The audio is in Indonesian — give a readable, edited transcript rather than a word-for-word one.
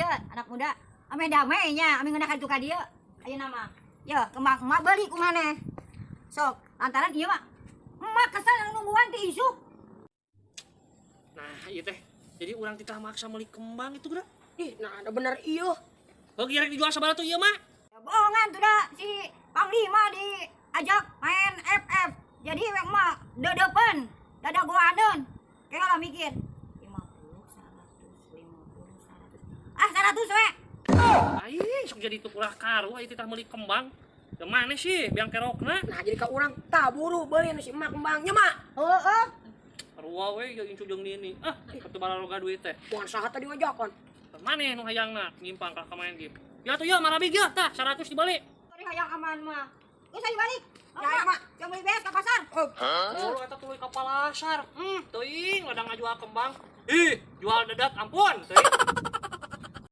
anak muda. Ame damainya, ame ngeunah ka dieu. Ayeuna mah. Yo, kembang emak beli kumaneh. Sok, lantaran ieu mah emak kesal nungguan ti isuk. Nah, ieu teh. Jadi urang titah maksa meuli kembang itu geura. Ih, nah ada bener iyo. Heuh rek dijual sabaraha tuh ieu mah? Ya bohongan tuh dah si Panglima diajak main FF. Jadi emang mah dedepen, dada goadeun. Kayak lah mikir. 50, 100, 50, 100. Ah, 100 we. Ai, sok jadi teu ulah karu aya titah meuli kembang. Da maneh sih biang kerokna? Nah jadi ka urang taburu beli nu si emak kembangnya mak. Heeh. Sarua we jeung incu jeung nini. Ah, atuh balaroga duit teh. Bukan saha tadi ngajakan. Maneh nu hayangna nyimpang ka main game. Ya tuh ya marabig ya tah 100 dibalik. Tadi hayang aman mah. Geus aya balik. Ya, Mak. Yang beli beres ka pasar. Oh, eta tuluy ka palasar. Teuing ladang ngajual kembang. Ih, jual dadak ampun. Teuing.